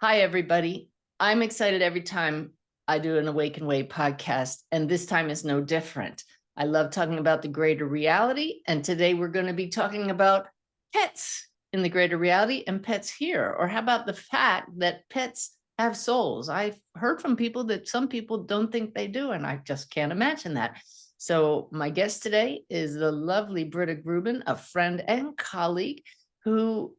Hi, everybody. I'm excited every time I do an Awake and Wait podcast, and this time is no different. I love talking about the greater reality, and today we're going to be talking about pets in the greater reality and pets here. Or how about the fact that pets have souls? I've heard from people that some people don't think they do, and I just can't imagine that. So, my guest today is the lovely Britta Grubin, a friend and colleague who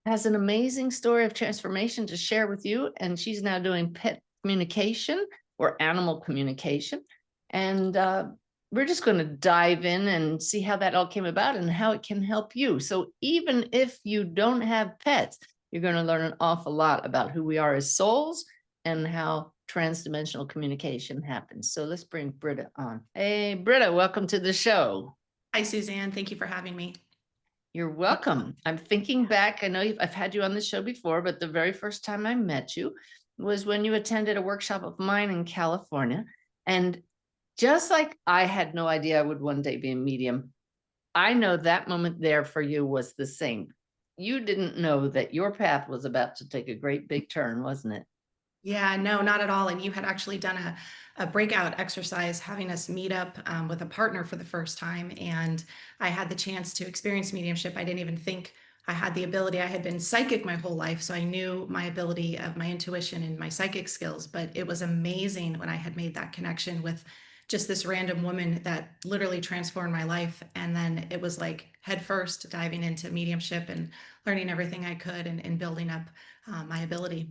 has an amazing story of transformation to share with you. And she's now doing pet communication or animal communication. And we're just going to dive in and see how that all came about and how it can help you. So even if you don't have pets, you're going to learn an awful lot about who we are as souls and how transdimensional communication happens. So let's bring Britta on. Hey, Britta, welcome to the show. Hi, Suzanne. Thank you for having me. You're welcome. I'm thinking back. I know I've had you on the show before, but the very first time I met you was when you attended a workshop of mine in California. And just like I had no idea I would one day be a medium, I know that moment there for you was the same. You didn't know that your path was about to take a great big turn, wasn't it? Yeah, no, not at all. And you had actually done a breakout exercise, having us meet up with a partner for the first time. And I had the chance to experience mediumship. I didn't even think I had the ability. I had been psychic my whole life. So I knew my ability of my intuition and my psychic skills. But it was amazing when I had made that connection with just this random woman that literally transformed my life. And then it was like head first diving into mediumship and learning everything I could and building up my ability.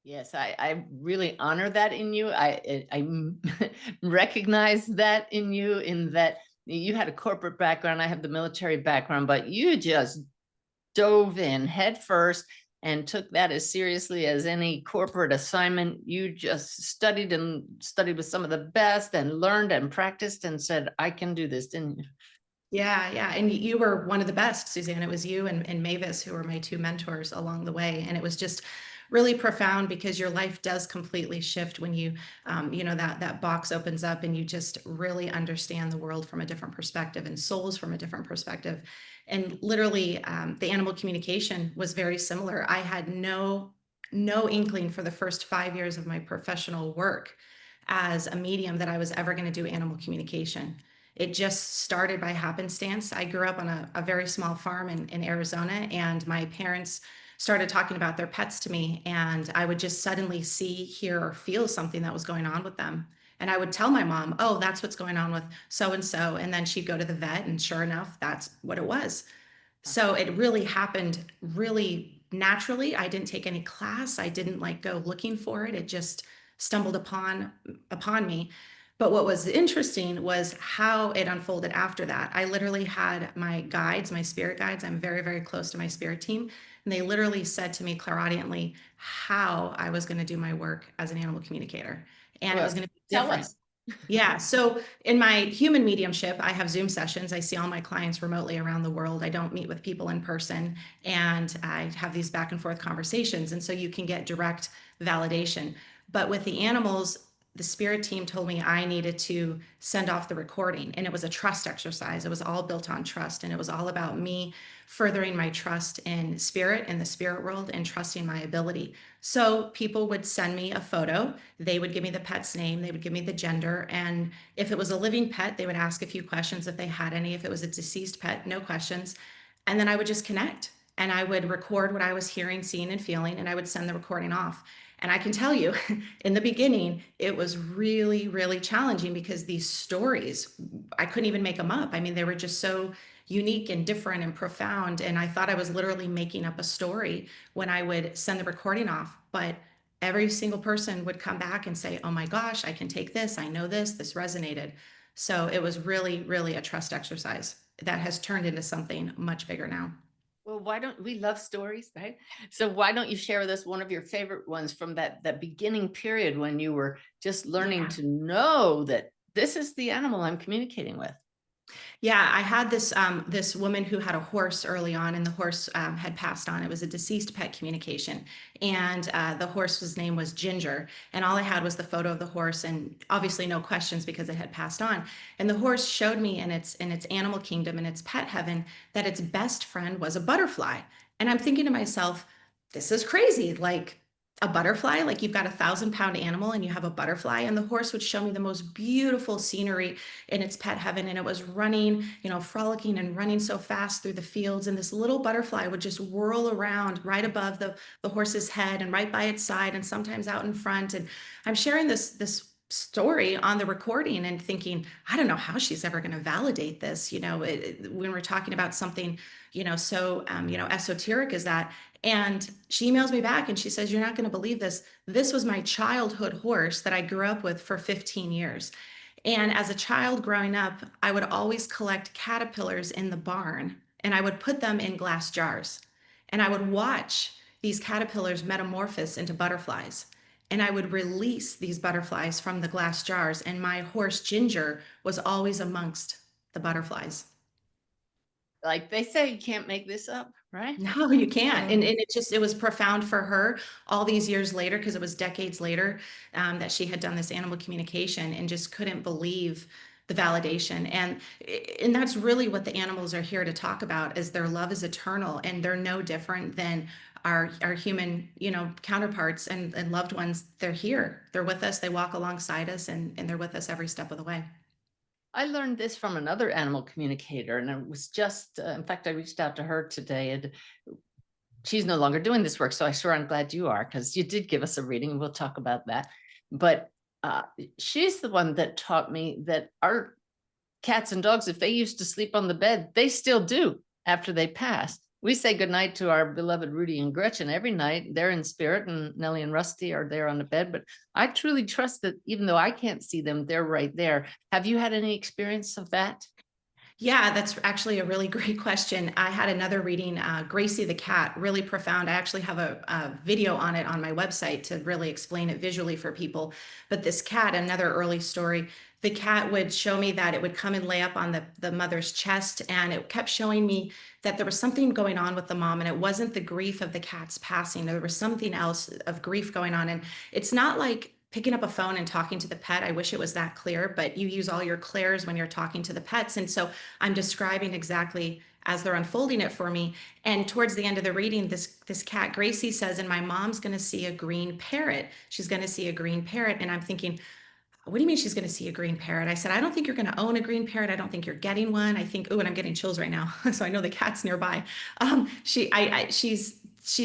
Yes, I really honor that in you. Recognize that in you, in that you had a corporate background. I have the military background, but you just dove in head first and took that as seriously as any corporate assignment. You just studied and studied with some of the best and learned and practiced and said, I can do this, didn't you? Yeah, yeah. And you were one of the best, Suzanne. It was you and Mavis who were my two mentors along the way. And it was just really profound because your life does completely shift when that box opens up and you just really understand the world from a different perspective and souls from a different perspective. And literally, the animal communication was very similar. I had no inkling for the first 5 years of my professional work as a medium that I was ever going to do animal communication. It just started by happenstance. I grew up on a very small farm in Arizona, and my parents started talking about their pets to me. And I would just suddenly see, hear, or feel something that was going on with them. And I would tell my mom, oh, that's what's going on with so and so. And then she'd go to the vet, and sure enough, that's what it was. So it really happened really naturally. I didn't take any class. I didn't like go looking for it. It just stumbled upon me. But what was interesting was how it unfolded after that. I literally had my guides, my spirit guides. I'm very, very close to my spirit team. And they literally said to me clairaudiently how I was going to do my work as an animal communicator. And it was Well, going to be tell different. us. Yeah. So in my human mediumship, I have Zoom sessions. I see all my clients remotely around the world. I don't meet with people in person, and I have these back and forth conversations. And so you can get direct validation. But with the animals, the spirit team told me I needed to send off the recording, and it was a trust exercise. It was all built on trust, and it was all about me furthering my trust in spirit, in the spirit world, and trusting my ability. So people would send me a photo. They would give me the pet's name, they would give me the gender, and if it was a living pet, they would ask a few questions if they had any. If it was a deceased pet, no questions. And then I would just connect, and I would record what I was hearing, seeing, and feeling, and I would send the recording off. And I can tell you, in the beginning, it was really, really challenging because these stories, I couldn't even make them up. I mean, they were just so unique and different and profound. And I thought I was literally making up a story when I would send the recording off. But every single person would come back and say, oh my gosh, I can take this. I know this resonated. So it was really, really a trust exercise that has turned into something much bigger now. Well, why don't we love stories, right? So why don't you share with us one of your favorite ones from that beginning period when you were just learning Yeah. to know that this is the animal I'm communicating with? Yeah, I had this woman who had a horse early on, and the horse had passed on. It was a deceased pet communication, and the horse's name was Ginger. And all I had was the photo of the horse, and obviously no questions because it had passed on. And the horse showed me in its animal kingdom, in its pet heaven, that its best friend was a butterfly. And I'm thinking to myself, this is crazy. Like a butterfly, like you've got a 1,000-pound animal and you have a butterfly, and the horse would show me the most beautiful scenery in its pet heaven, and it was running, frolicking and running so fast through the fields, and this little butterfly would just whirl around right above the horse's head and right by its side and sometimes out in front. And I'm sharing this story on the recording and thinking, I don't know how she's ever going to validate this, when we're talking about something, so esoteric as that. And she emails me back and she says, "You're not going to believe this. This was my childhood horse that I grew up with for 15 years. And as a child growing up, I would always collect caterpillars in the barn and I would put them in glass jars. And I would watch these caterpillars metamorphose into butterflies. And I would release these butterflies from the glass jars. And my horse, Ginger, was always amongst the butterflies." Like they say, you can't make this up, right? No, you can't. And it was profound for her all these years later, because it was decades later that she had done this animal communication and just couldn't believe the validation. And that's really what the animals are here to talk about, is their love is eternal, and they're no different than our human, counterparts and loved ones. They're here. They're with us. They walk alongside us, and they're with us every step of the way. I learned this from another animal communicator, and it was just, in fact, I reached out to her today, and she's no longer doing this work. So I'm glad you are, because you did give us a reading, and we'll talk about that. But she's the one that taught me that our cats and dogs, if they used to sleep on the bed, they still do after they pass. We say goodnight to our beloved Rudy and Gretchen every night. They're in spirit, and Nellie and Rusty are there on the bed. But I truly trust that even though I can't see them, they're right there. Have you had any experience of that? Yeah, that's actually a really great question. I had another reading, Gracie the cat, really profound. I actually have a video on it on my website to really explain it visually for people. But this cat, another early story, the cat would show me that it would come and lay up on the mother's chest, and it kept showing me that there was something going on with the mom, and it wasn't the grief of the cat's passing. There was something else of grief going on. And it's not like picking up a phone and talking to the pet. I wish it was that clear, but you use all your clairs when you're talking to the pets. And so I'm describing exactly as they're unfolding it for me. And towards the end of the reading, this cat, Gracie, says, "And my mom's going to see a green parrot. She's going to see a green parrot." And I'm thinking, what do you mean she's going to see a green parrot? I said, "I don't think you're going to own a green parrot. I don't think you're getting one. I think," oh, and I'm getting chills right now. So I know the cat's nearby. She's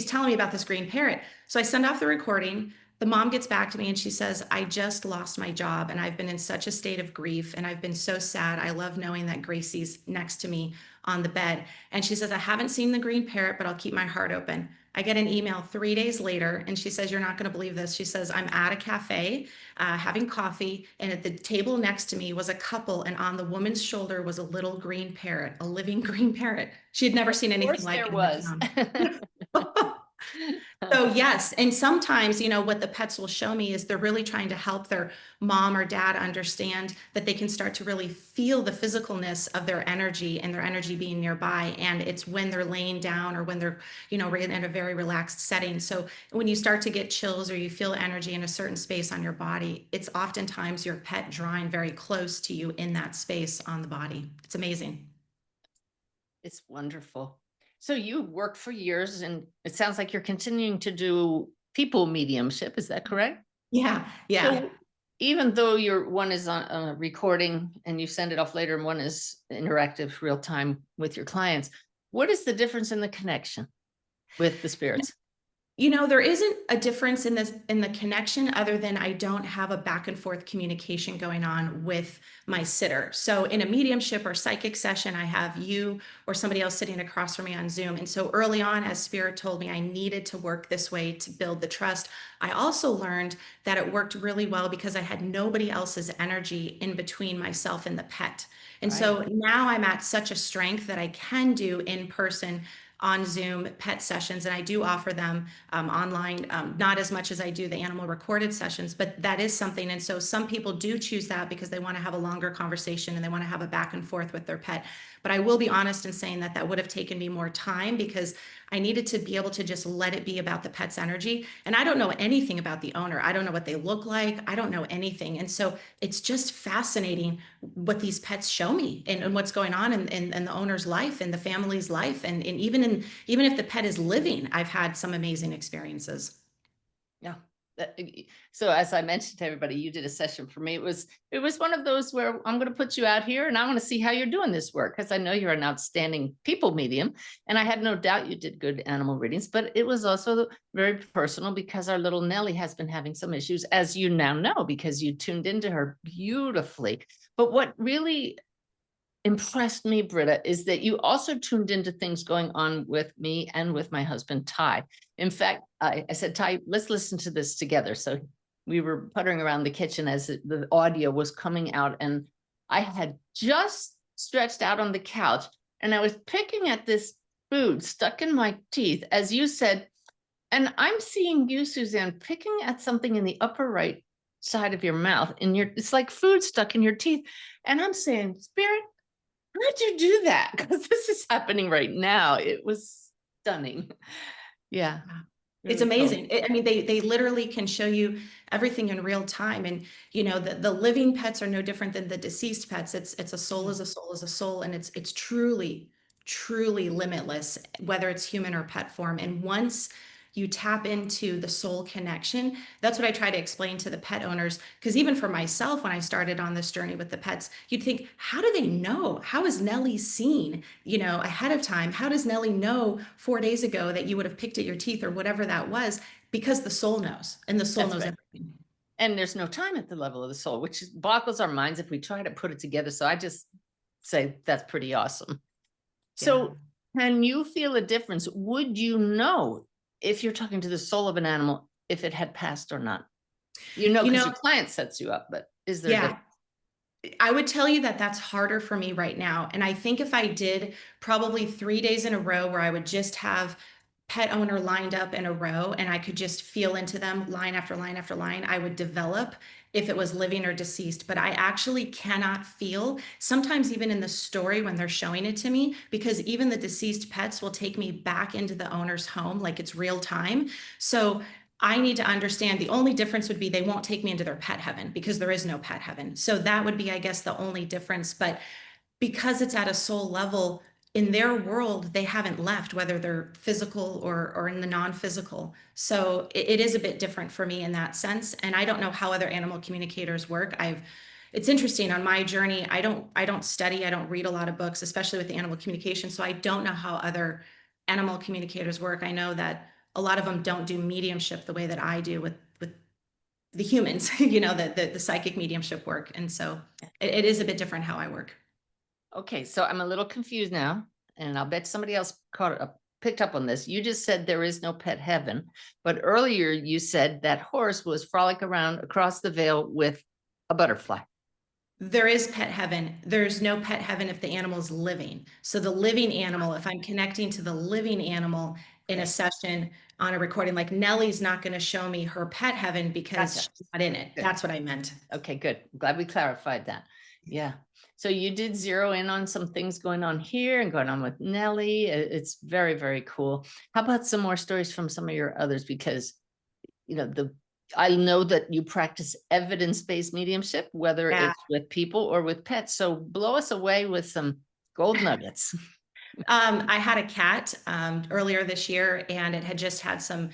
telling me about this green parrot. So I send off the recording. The mom gets back to me and she says, "I just lost my job and I've been in such a state of grief and I've been so sad. I love knowing that Gracie's next to me on the bed." And she says, "I haven't seen the green parrot, but I'll keep my heart open." I get an email 3 days later and she says, "You're not going to believe this." She says, "I'm at a cafe having coffee, and at the table next to me was a couple, and on the woman's shoulder was a little green parrot, a living green parrot." She had never seen Of anything course like there it in the was. town. So yes, and sometimes, what the pets will show me is they're really trying to help their mom or dad understand that they can start to really feel the physicalness of their energy and their energy being nearby. And it's when they're laying down or when they're, in a very relaxed setting. So when you start to get chills or you feel energy in a certain space on your body, it's oftentimes your pet drawing very close to you in that space on the body. It's amazing. It's wonderful. So you worked for years, and it sounds like you're continuing to do people mediumship. Is that correct? Yeah, yeah. So even though one is on a recording and you send it off later, and one is interactive, real time with your clients, what is the difference in the connection with the spirits? There isn't a difference in the connection, other than I don't have a back and forth communication going on with my sitter. So in a mediumship or psychic session, I have you or somebody else sitting across from me on Zoom. And so early on, as Spirit told me I needed to work this way to build the trust, I also learned that it worked really well because I had nobody else's energy in between myself and the pet. And so Right. now I'm at such a strength that I can do in person on Zoom pet sessions, and I do offer them online, not as much as I do the animal recorded sessions, but that is something. And so some people do choose that because they want to have a longer conversation and they want to have a back and forth with their pet. But I will be honest in saying that that would have taken me more time because I needed to be able to just let it be about the pet's energy. And I don't know anything about the owner. I don't know what they look like. I don't know anything. And so it's just fascinating what these pets show me and what's going on in the owner's life and the family's life. And even if the pet is living, I've had some amazing experiences. Yeah. So as I mentioned to everybody, you did a session for me. It was one of those where I'm going to put you out here and I want to see how you're doing this work because I know you're an outstanding people medium. And I had no doubt you did good animal readings, but it was also very personal because our little Nellie has been having some issues, as you now know, because you tuned into her beautifully. But what really impressed me, Britta, is that you also tuned into things going on with me and with my husband, Ty. In fact, I said, Ty, let's listen to this together. So we were puttering around the kitchen as the audio was coming out, and I had just stretched out on the couch and I was picking at this food stuck in my teeth, as you said, and I'm seeing you, Suzanne, picking at something in the upper right side of your mouth, and it's like food stuck in your teeth. And I'm saying, Spirit, how'd you do that? Because this is happening right now. It was stunning. Yeah. Wow. It's Really cool. amazing. I mean, they literally can show you everything in real time. And the living pets are no different than the deceased pets. It's a soul is a soul is a soul, and it's truly, truly limitless, whether it's human or pet form. And once you tap into the soul connection, that's what I try to explain to the pet owners. Because even for myself, when I started on this journey with the pets, you'd think, how do they know? How is Nellie seen, ahead of time? How does Nellie know 4 days ago that you would have picked at your teeth or whatever that was? Because the soul knows, and the soul That's knows right. everything. And there's no time at the level of the soul, which boggles our minds if we try to put it together. So I just say that's pretty awesome. Yeah. So can you feel a difference? Would you know if you're talking to the soul of an animal, if it had passed or not? You Because know, your client sets you up, but is there a yeah, difference? I would tell you that that's harder for me right now. And I think if I did probably 3 days in a row where I would just have pet owner lined up in a row and I could just feel into them line after line after line, I would develop if it was living or deceased. But I actually cannot feel, sometimes even in the story when they're showing it to me, because even the deceased pets will take me back into the owner's home like it's real time. So I need to understand the only difference would be they won't take me into their pet heaven because there is no pet heaven. So that would be, I guess, the only difference. But because it's at a soul level, in their world, they haven't left, whether they're physical or in the non-physical. So it is a bit different for me in that sense. And I don't know how other animal communicators work. It's interesting on my journey. I don't study, I don't read a lot of books, especially with the animal communication. So I don't know how other animal communicators work. I know that a lot of them don't do mediumship the way that I do with the humans, the psychic mediumship work. And so it is a bit different how I work. Okay, so I'm a little confused now, and I'll bet somebody else picked up on this. You just said there is no pet heaven, but earlier you said that horse was frolic around across the veil with a butterfly. There is pet heaven. There's no pet heaven if the animal's living. So the living animal, if I'm connecting to the living animal in a Okay, session on a recording, like Nellie's not going to show me her pet heaven because gotcha. she's not in it. Good. That's what I meant. Okay, good. I'm glad we clarified that. Yeah. So you did zero in on some things going on here and going on with Nellie. It's very, very cool. How about some more stories from some of your others? Because I know that you practice evidence-based mediumship, whether Yeah. it's with people or with pets. So blow us away with some gold nuggets. I had a cat earlier this year, and it had just had some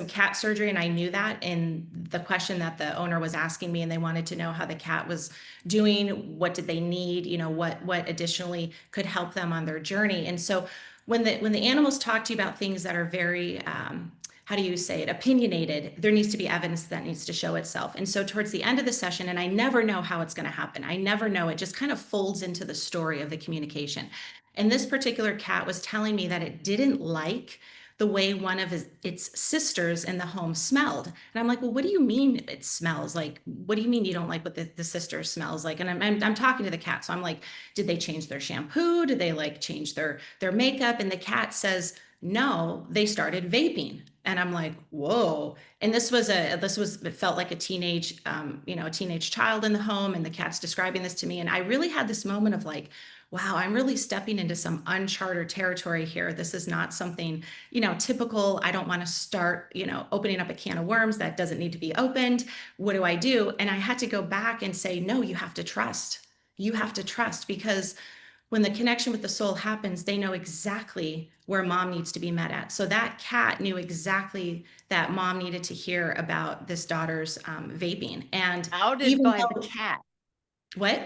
cat surgery, and I knew that. And the question that the owner was asking me, and they wanted to know how the cat was doing, what did they need, what additionally could help them on their journey. And so when the animals talk to you about things that are very how do you say it, opinionated, there needs to be evidence that needs to show itself. And so towards the end of the session, and I never know how it's going to happen, I never know, it just kind of folds into the story of the communication. And this particular cat was telling me that it didn't like the way one of its sisters in the home smelled. And I'm like, well, what do you mean it smells? Like, what do you mean you don't like what the sister smells like? And I'm talking to the cat. So I'm like, did they change their shampoo? Did they like change their makeup? And the cat says, no, they started vaping. And I'm like, whoa. And it felt like a teenage child in the home. And the cat's describing this to me. And I really had this moment of like, wow, I'm really stepping into some uncharted territory here. This is not something, typical. I don't want to start, opening up a can of worms that doesn't need to be opened. What do I do? And I had to go back and say, no, you have to trust. You have to trust, because when the connection with the soul happens, they know exactly where mom needs to be met at. So that cat knew exactly that mom needed to hear about this daughter's vaping. And Outed even by the though, cat. what?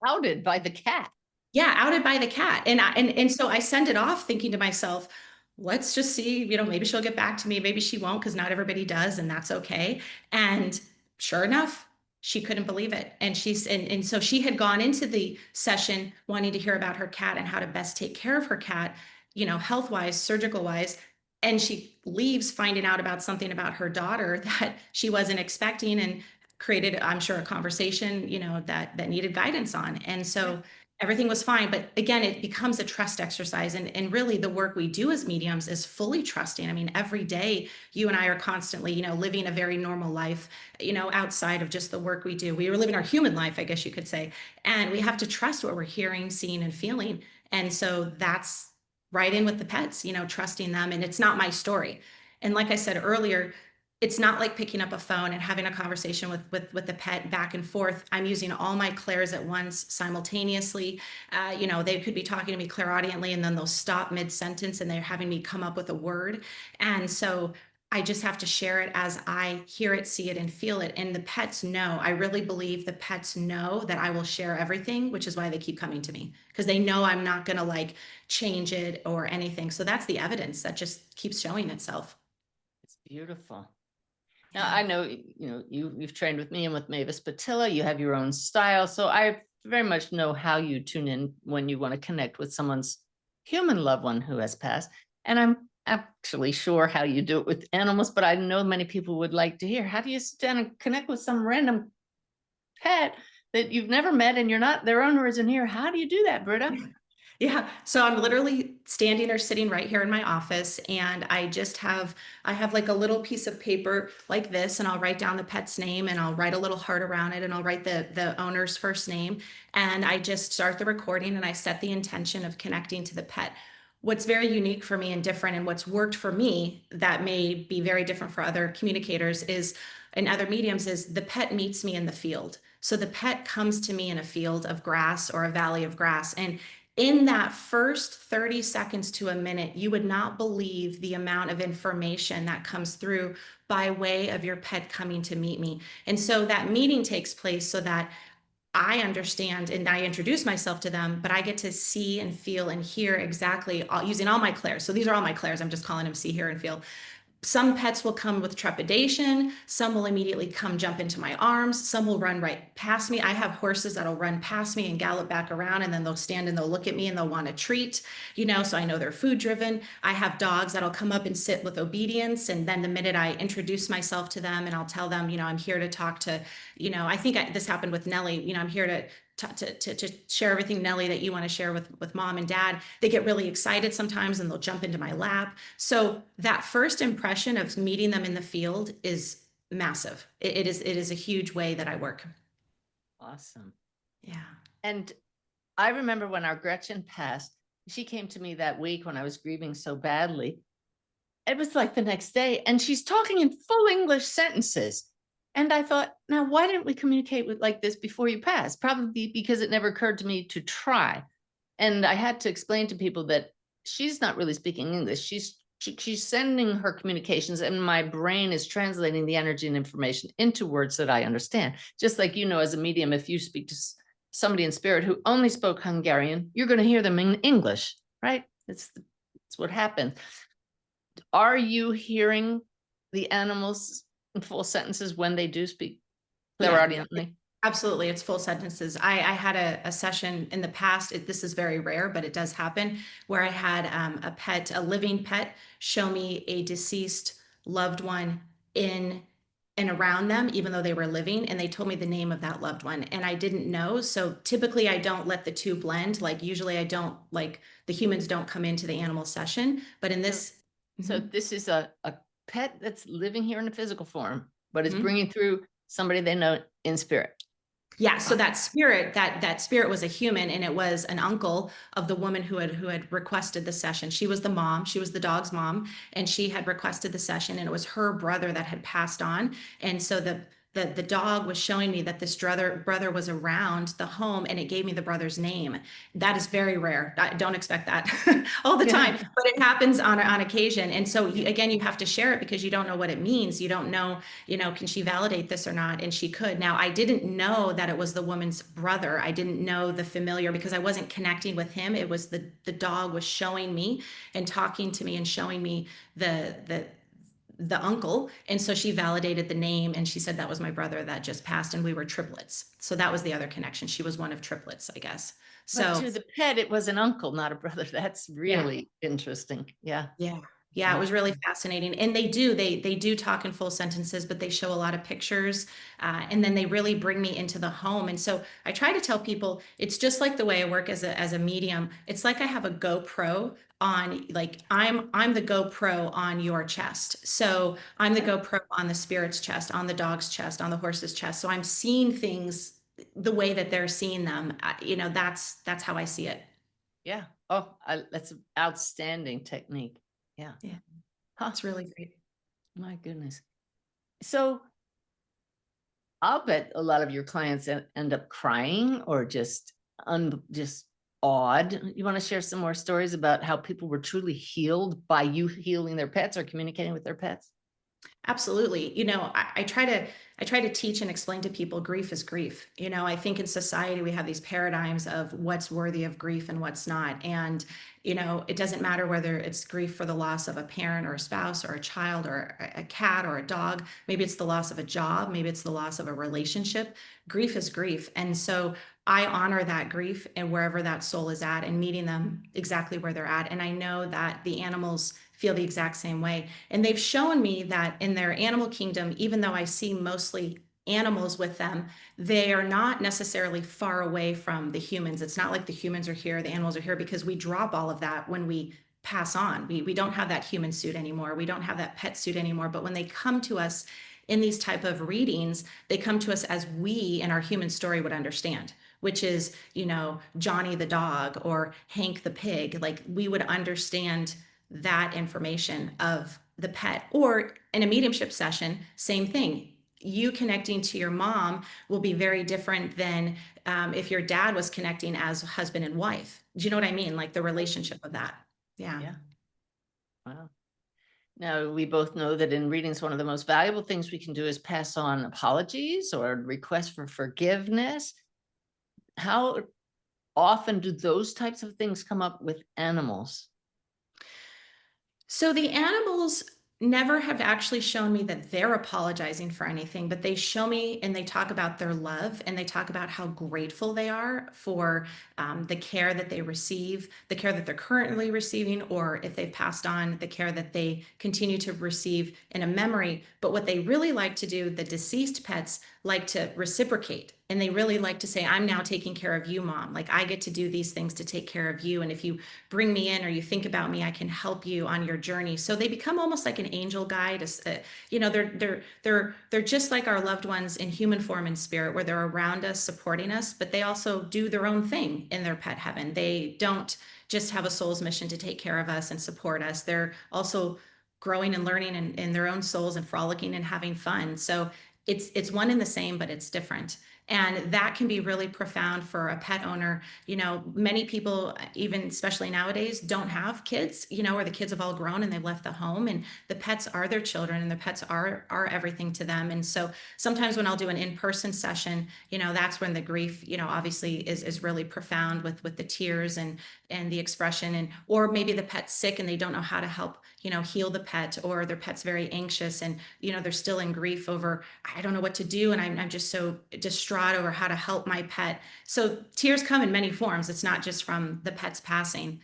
Outed by the cat. Yeah, outed by the cat. And so I send it off thinking to myself, let's just see, maybe she'll get back to me, maybe she won't, because not everybody does, and that's okay. And sure enough, she couldn't believe it. And so she had gone into the session wanting to hear about her cat and how to best take care of her cat, health wise, surgical wise. And she leaves finding out about something about her daughter that she wasn't expecting, and created, I'm sure, a conversation, that needed guidance on. And so everything was fine. But again, it becomes a trust exercise. And really, the work we do as mediums is fully trusting. I mean, every day, you and I are constantly, living a very normal life, outside of just the work we do. We are living our human life, I guess you could say. And we have to trust what we're hearing, seeing, and feeling. And so that's right in with the pets, trusting them. And it's not my story. And like I said earlier, it's not like picking up a phone and having a conversation with the pet back and forth. I'm using all my clairs at once simultaneously. They could be talking to me clairaudiently, and then they'll stop mid-sentence and they're having me come up with a word. And so I just have to share it as I hear it, see it, and feel it. And the pets know. I really believe the pets know that I will share everything, which is why they keep coming to me, because they know I'm not going to like change it or anything. So that's the evidence that just keeps showing itself. It's beautiful. Now, Yeah. I know, you've trained with me and with Mavis Patilla, you have your own style. So I very much know how you tune in when you want to connect with someone's human loved one who has passed. And I'm actually sure how you do it with animals, but I know many people would like to hear, how do you sit down and connect with some random pet that you've never met and you're not, their owner isn't here? How do you do that, Britta? Yeah. So I'm literally standing or sitting right here in my office, and I have like a little piece of paper like this, and I'll write down the pet's name, and I'll write a little heart around it, and I'll write the owner's first name. And I just start the recording, and I set the intention of connecting to the pet. What's very unique for me and different, and what's worked for me that may be very different for other communicators is, and other mediums, is the pet meets me in the field. So the pet comes to me in a field of grass or a valley of grass. And in that first 30 seconds to a minute, you would not believe the amount of information that comes through by way of your pet coming to meet me. And so that meeting takes place so that I understand and I introduce myself to them, but I get to see and feel and hear exactly using all my clairs. So these are all my clairs. I'm just calling them see, hear, and feel. Some pets will come with trepidation. Some will immediately come jump into my arms. Some will run right past me. I have horses that'll run past me and gallop back around, and then they'll stand and they'll look at me and they'll want a treat, so I know they're food driven. I have dogs that'll come up and sit with obedience. And then the minute I introduce myself to them and I'll tell them, I'm here to talk to, I think this happened with Nellie, I'm here to share everything, Nellie, that you want to share with mom and dad. They get really excited sometimes and they'll jump into my lap. So that first impression of meeting them in the field is massive. It is a huge way that I work. Awesome. Yeah. And I remember when our Gretchen passed, she came to me that week when I was grieving so badly. It was like the next day, and she's talking in full English sentences. And I thought, now, why didn't we communicate with like this before you passed? Probably because it never occurred to me to try. And I had to explain to people that she's not really speaking English. She's sending her communications, and my brain is translating the energy and information into words that I understand. Just like, as a medium, if you speak to somebody in spirit who only spoke Hungarian, you're going to hear them in English, right? It's what happens. Are you hearing the animals in full sentences when they do speak clairaudiently? Absolutely. It's full sentences. I had a session in the past. This is very rare, but it does happen, where I had a living pet, show me a deceased loved one in and around them, even though they were living, and they told me the name of that loved one. And I didn't know. So typically I don't let the two blend. Like usually I don't, like, the humans don't come into the animal session, but in this. So this is a pet that's living here in a physical form, but is Mhm. bringing through somebody they know in spirit. Yeah, so that spirit was a human, and it was an uncle of the woman who had requested the session. She was the mom, she was the dog's mom, and she had requested the session, and it was her brother that had passed on. And so the dog was showing me that this brother was around the home, and it gave me the brother's name. That is very rare. I don't expect that all the time, but it happens on occasion. And so again, you have to share it because you don't know what it means. You don't know, can she validate this or not? And she could. Now, I didn't know that it was the woman's brother. I didn't know the familiar because I wasn't connecting with him. It was the dog was showing me and talking to me and showing me the uncle. And so she validated the name, and she said that was my brother that just passed, and we were triplets. So that was the other connection. She was one of triplets, I guess. But So to the pet, it was an uncle, not a brother. That's yeah. really interesting. Yeah. Yeah. Yeah, it was really fascinating. And they do talk in full sentences, but they show a lot of pictures. And then they really bring me into the home. And so I try to tell people it's just like the way I work as a medium. It's like I have a GoPro on, like I'm the GoPro on your chest. So I'm the GoPro on the spirit's chest, on the dog's chest, on the horse's chest. So I'm seeing things the way that they're seeing them. That's how I see it. Yeah. Oh, that's an outstanding technique. Yeah. Yeah. Huh. It's really great. My goodness. So I'll bet a lot of your clients end up crying or just just awed. You want to share some more stories about how people were truly healed by you healing their pets or communicating with their pets? Absolutely. I try to teach and explain to people grief is grief. I think in society we have these paradigms of what's worthy of grief and what's not. And, it doesn't matter whether it's grief for the loss of a parent or a spouse or a child or a cat or a dog. Maybe it's the loss of a job. Maybe it's the loss of a relationship. Grief is grief. And so I honor that grief and wherever that soul is at and meeting them exactly where they're at. And I know that the animals feel the exact same way. And they've shown me that in their animal kingdom, even though I see mostly animals with them, they are not necessarily far away from the humans. It's not like the humans are here, the animals are here, because we drop all of that when we pass on. We don't have that human suit anymore. We don't have that pet suit anymore. But when they come to us in these type of readings, they come to us as we in our human story would understand, which is, Johnny the dog or Hank the pig. Like we would understand that information of the pet. Or in a mediumship session, same thing. You connecting to your mom will be very different than if your dad was connecting as husband and wife. Do you know what I mean? Like the relationship of that. Yeah. Yeah. Wow. Now, we both know that in readings, one of the most valuable things we can do is pass on apologies or requests for forgiveness. How often do those types of things come up with animals? So the animals never have actually shown me that they're apologizing for anything, but they show me and they talk about their love and they talk about how grateful they are for the care that they receive, the care that they're currently receiving, or if they've passed on, the care that they continue to receive in a memory. But what they really like to do, the deceased pets like to reciprocate. And they really like to say, I'm now taking care of you, mom. Like I get to do these things to take care of you. And if you bring me in or you think about me, I can help you on your journey. So they become almost like an angel guide. They're just like our loved ones in human form and spirit, where they're around us, supporting us, but they also do their own thing in their pet heaven. They don't just have a soul's mission to take care of us and support us. They're also growing and learning in their own souls and frolicking and having fun. So it's one and the same, but it's different. And that can be really profound for a pet owner. Many people, even especially nowadays, don't have kids, or the kids have all grown and they've left the home, and the pets are their children and the pets are everything to them. And so sometimes when I'll do an in-person session, that's when the grief, obviously is really profound with the tears and the expression, and or maybe the pet's sick and they don't know how to help heal the pet, or their pet's very anxious and they're still in grief over, I don't know what to do, and I'm just so distraught over how to help my pet. So tears come in many forms. It's not just from the pet's passing,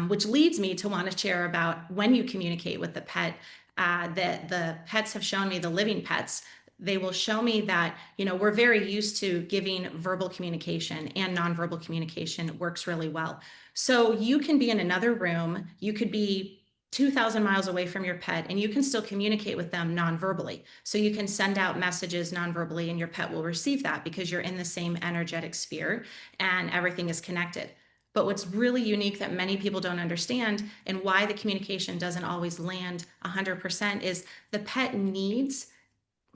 which leads me to want to share about when you communicate with the pet. That the pets have shown me, the living pets, they will show me that we're very used to giving verbal communication, and nonverbal communication works really well. So you can be in another room, you could be 2,000 miles away from your pet, and you can still communicate with them non-verbally. So you can send out messages non-verbally and your pet will receive that because you're in the same energetic sphere and everything is connected. But what's really unique that many people don't understand, and why the communication doesn't always land 100%, is the pet needs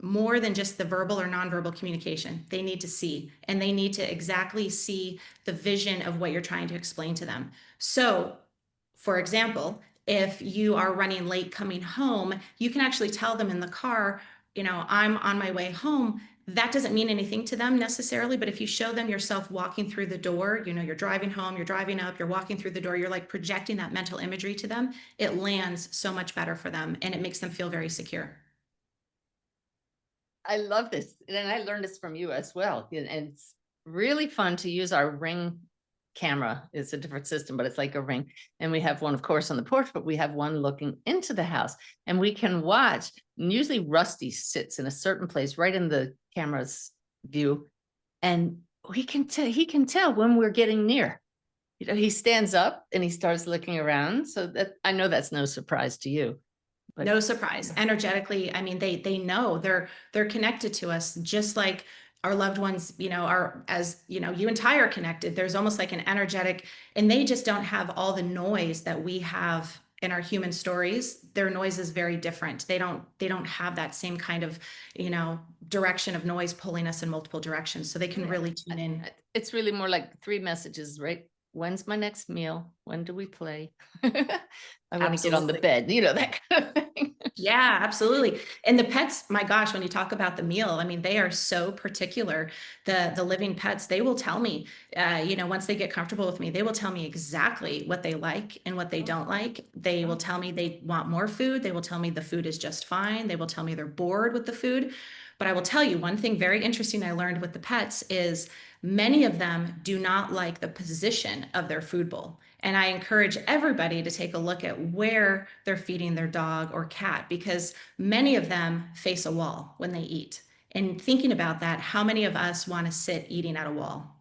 more than just the verbal or nonverbal communication. They need to see, and they need to exactly see the vision of what you're trying to explain to them. So, for example, if you are running late coming home, you can actually tell them in the car, I'm on my way home. That doesn't mean anything to them necessarily, but if you show them yourself walking through the door, you're driving home, you're driving up, you're walking through the door, you're like projecting that mental imagery to them, it lands so much better for them and it makes them feel very secure. I love this. And I learned this from you as well. And it's really fun to use our Ring camera. It's a different system, but it's like a Ring. And we have one, of course, on the porch, but we have one looking into the house, and we can watch. And usually Rusty sits in a certain place right in the camera's view. And he can tell when we're getting near. He stands up and he starts looking around. So that I know that's no surprise to you. But no surprise. Energetically, I mean, they know they're connected to us, just like our loved ones, are, as you and Ty are connected. There's almost like an energetic, and they just don't have all the noise that we have in our human stories. Their noise is very different. They don't have that same kind of, direction of noise pulling us in multiple directions. So they can really tune in. It's really more like 3 messages, right? When's my next meal? When do we play? I want to get on the bed, that kind of thing. Yeah, absolutely. And the pets, my gosh, when you talk about the meal, I mean, they are so particular. The living pets, they will tell me, once they get comfortable with me, they will tell me exactly what they like and what they don't like. They will tell me they want more food. They will tell me the food is just fine. They will tell me they're bored with the food. But I will tell you one thing very interesting I learned with the pets is many of them do not like the position of their food bowl. And I encourage everybody to take a look at where they're feeding their dog or cat, because many of them face a wall when they eat. And thinking about that, how many of us want to sit eating at a wall?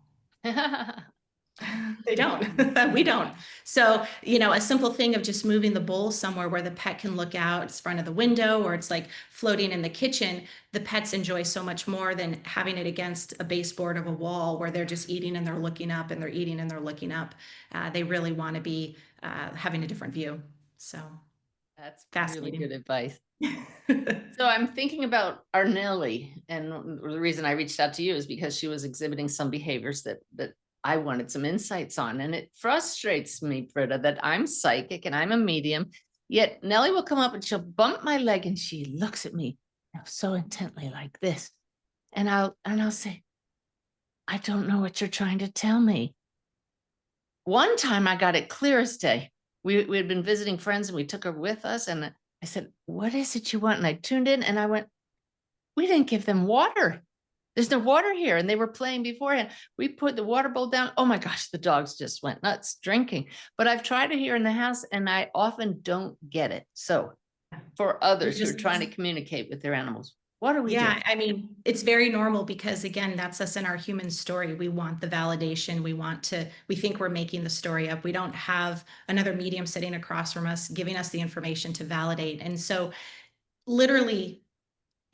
They don't. We don't. So, a simple thing of just moving the bowl somewhere where the pet can look out, it's front of the window, or it's like floating in the kitchen, the pets enjoy so much more than having it against a baseboard of a wall where they're just eating and they're looking up and they're eating and they're looking up. They really want to be having a different view. So That's really fascinating. good advice. So I'm thinking about our Nellie, and the reason I reached out to you is because she was exhibiting some behaviors that I wanted some insights on. And it frustrates me, Britta, that I'm psychic and I'm a medium, yet Nellie will come up and she'll bump my leg and she looks at me so intently like this. And I'll say, I don't know what you're trying to tell me. One time I got it clear as day. We had been visiting friends and we took her with us. And I said, what is it you want? And I tuned in and I went, we didn't give them water. There's no water here. And they were playing beforehand. We put the water bowl down. Oh my gosh, the dogs just went nuts drinking. But I've tried it here in the house and I often don't get it. So for others who are trying to communicate with their animals, what are we doing? I mean, it's very normal because again, that's us in our human story. We want the validation. We think we're making the story up. We don't have another medium sitting across from us, giving us the information to validate. And so literally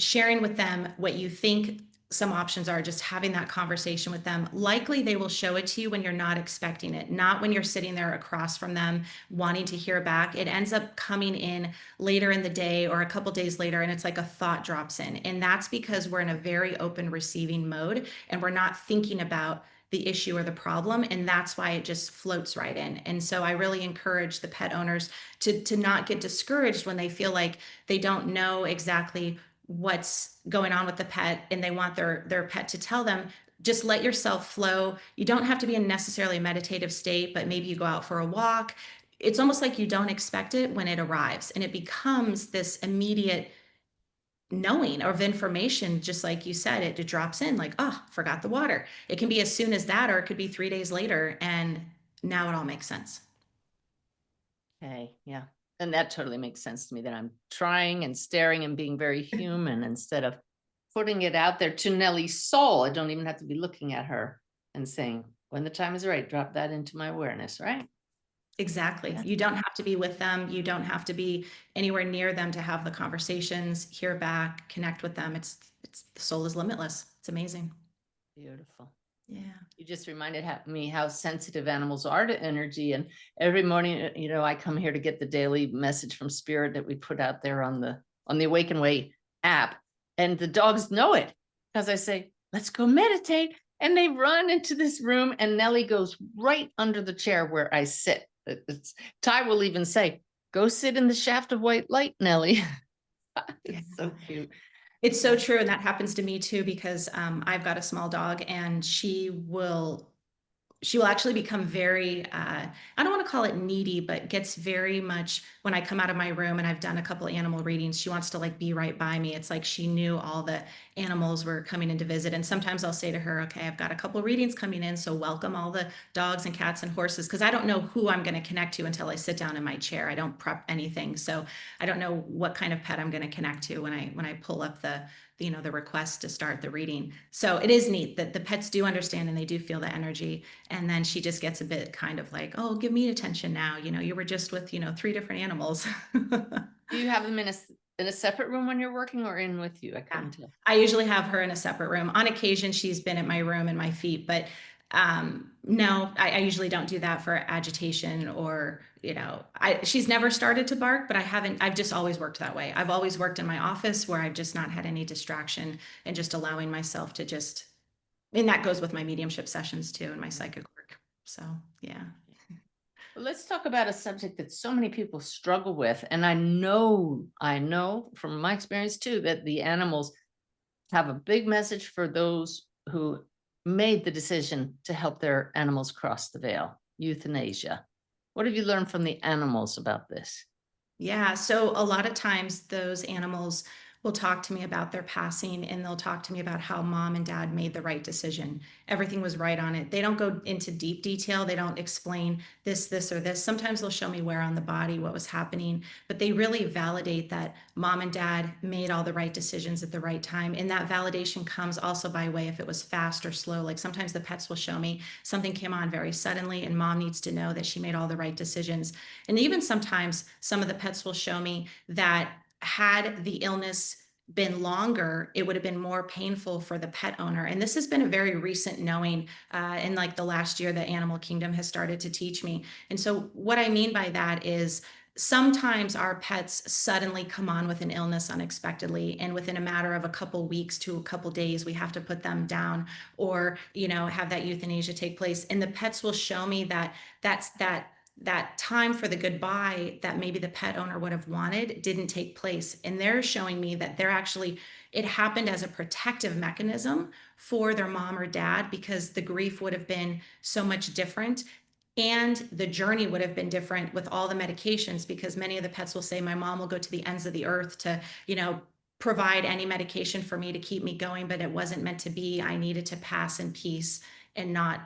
sharing with them what you think some options are, just having that conversation with them. Likely they will show it to you when you're not expecting it, not when you're sitting there across from them wanting to hear back. It ends up coming in later in the day or a couple days later, and it's like a thought drops in. And that's because we're in a very open receiving mode and we're not thinking about the issue or the problem, and that's why it just floats right in. And so I really encourage the pet owners to not get discouraged when they feel like they don't know exactly what's going on with the pet and they want their pet to tell them. Just let yourself flow. You don't have to be in necessarily a meditative state, but maybe you go out for a walk. It's almost like you don't expect it when it arrives, and it becomes this immediate knowing of information. Just like you said, it drops in like, oh, forgot the water. It can be as soon as that, or it could be 3 days later, and now it all makes sense. Okay, yeah. And that totally makes sense to me, that I'm trying and staring and being very human instead of putting it out there to Nellie's soul. I don't even have to be looking at her and saying, when the time is right, drop that into my awareness, right? Exactly. You don't have to be with them. You don't have to be anywhere near them to have the conversations, hear back, connect with them. It's the soul is limitless. It's amazing. Beautiful. Yeah. You just reminded me how sensitive animals are to energy. And every morning, I come here to get the daily message from Spirit that we put out there on the Awaken Way app. And the dogs know it because I say, let's go meditate. And they run into this room, and Nellie goes right under the chair where I sit. Ty will even say, go sit in the shaft of white light, Nellie. It's so cute. It's so true. And that happens to me too, because I've got a small dog, and she will actually become very, I don't want to call it needy, but gets very much, when I come out of my room and I've done a couple animal readings, she wants to like be right by me. It's like she knew all the animals were coming in to visit. And sometimes I'll say to her, okay, I've got a couple readings coming in, so welcome all the dogs and cats and horses, because I don't know who I'm going to connect to until I sit down in my chair. I don't prep anything. So I don't know what kind of pet I'm going to connect to when I pull up the request to start the reading. So it is neat that the pets do understand and they do feel the energy. And then she just gets a bit kind of like, oh, give me attention now. You were just with, 3 different animals. Do you have them in a separate room when you're working, or in with you? I couldn't tell. I usually have her in a separate room. On occasion, she's been at my room and my feet, but no, I usually don't do that for agitation, or, she's never started to bark, but I've just always worked that way. I've always worked in my office where I've just not had any distraction, and just allowing myself to and that goes with my mediumship sessions too, and my psychic work. So, yeah. Well, let's talk about a subject that so many people struggle with. And I know from my experience too, that the animals have a big message for those who made the decision to help their animals cross the veil: euthanasia. What have you learned from the animals about this? Yeah. So a lot of times those animals will talk to me about their passing, and they'll talk to me about how mom and dad made the right decision. Everything was right on it. They don't go into deep detail. They don't explain this, or this. Sometimes they'll show me where on the body, what was happening, but they really validate that mom and dad made all the right decisions at the right time. And that validation comes also by way if it was fast or slow. Like sometimes the pets will show me something came on very suddenly, and mom needs to know that she made all the right decisions. And even sometimes some of the pets will show me that had the illness been longer, it would have been more painful for the pet owner. And this has been a very recent knowing in like the last year that Animal Kingdom has started to teach me. And so what I mean by that is sometimes our pets suddenly come on with an illness unexpectedly, and within a matter of a couple weeks to a couple days, we have to put them down, or have that euthanasia take place. And the pets will show me that that time for the goodbye that maybe the pet owner would have wanted didn't take place. And they're showing me that it happened as a protective mechanism for their mom or dad, because the grief would have been so much different. And the journey would have been different with all the medications, because many of the pets will say, my mom will go to the ends of the earth to, provide any medication for me to keep me going, but it wasn't meant to be. I needed to pass in peace and not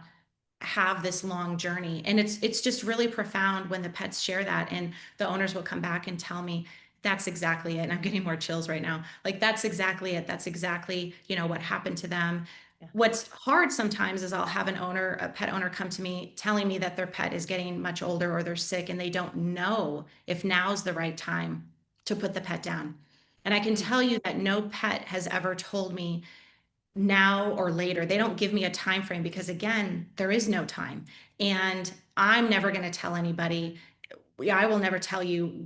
have this long journey. And it's just really profound when the pets share that, and the owners will come back and tell me that's exactly it. And I'm getting more chills right now. Like, that's exactly it. That's exactly, what happened to them. Yeah. What's hard sometimes is I'll have a pet owner come to me telling me that their pet is getting much older or they're sick, and they don't know if now's the right time to put the pet down. And I can tell you that no pet has ever told me now or later. They don't give me a time frame, because again, there is no time. And I'm never going to tell anybody, I will never tell you,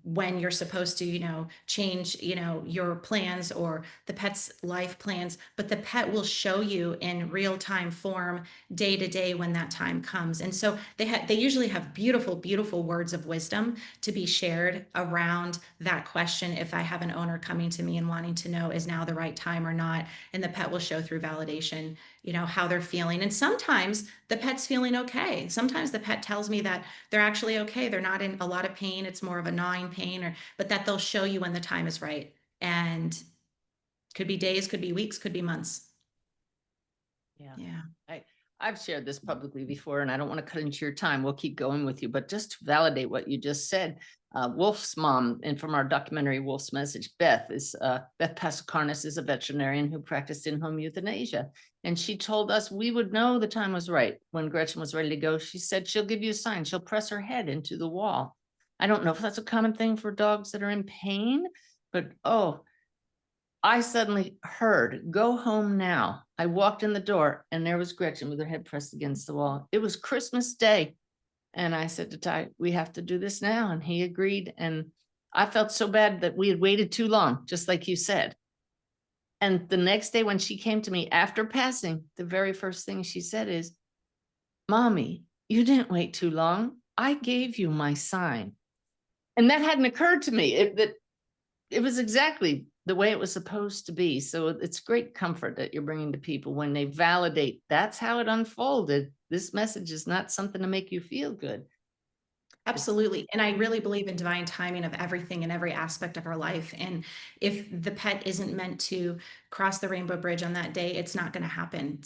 when you're supposed to, change, your plans or the pet's life plans, but the pet will show you in real time form, day to day, when that time comes. And so they usually have beautiful, beautiful words of wisdom to be shared around that question. If I have an owner coming to me and wanting to know, is now the right time or not? And the pet will show through validation, how they're feeling. And sometimes the pet's feeling okay. Sometimes the pet tells me that they're actually okay. They're not in a lot of pain. It's more of a gnawing pain, but that they'll show you when the time is right. And could be days, could be weeks, could be months. Yeah. Yeah. I've shared this publicly before, and I don't want to cut into your time. We'll keep going with you, but just to validate what you just said, Wolf's mom, and from our documentary Wolf's Message, Beth Passakarnas is a veterinarian who practiced in-home euthanasia. And she told us we would know the time was right. When Gretchen was ready to go, she said, she'll give you a sign. She'll press her head into the wall. I don't know if that's a common thing for dogs that are in pain, but I suddenly heard, go home now. I walked in the door, and there was Gretchen with her head pressed against the wall. It was Christmas Day. And I said to Ty, we have to do this now. And he agreed. And I felt so bad that we had waited too long, just like you said. And the next day when she came to me after passing, the very first thing she said is, Mommy, you didn't wait too long. I gave you my sign. And that hadn't occurred to me. It was exactly the way it was supposed to be. So it's great comfort that you're bringing to people when they validate that's how it unfolded. This message is not something to make you feel good. Absolutely. And I really believe in divine timing of everything in every aspect of our life. And if the pet isn't meant to cross the rainbow bridge on that day, it's not going to happen.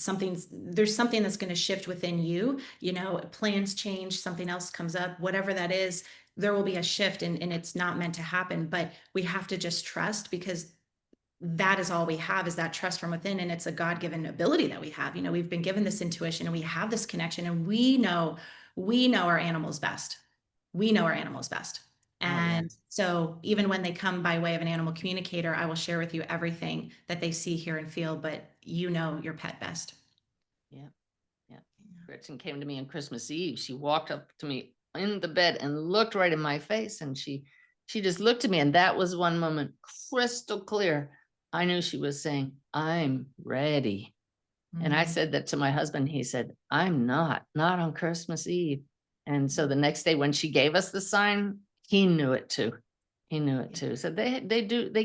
There's something that's going to shift within you. You know, plans change, something else comes up, whatever that is, there will be a shift and it's not meant to happen. But we have to just trust, because that is all we have, is that trust from within. And it's a God-given ability that we have. You know, we've been given this intuition and we have this connection, and we know our animals best. We know our animals best. Oh, yeah. And so even when they come by way of an animal communicator, I will share with you everything that they see, hear, and feel, but you know your pet best. Yeah. Yeah. Gretchen came to me on Christmas Eve. She walked up to me in the bed and looked right in my face. And she just looked at me. And that was one moment, crystal clear. I knew she was saying, I'm ready. And I said that to my husband. He said, I'm not on Christmas Eve. And so the next day when she gave us the sign, he knew it too. He knew it too. So they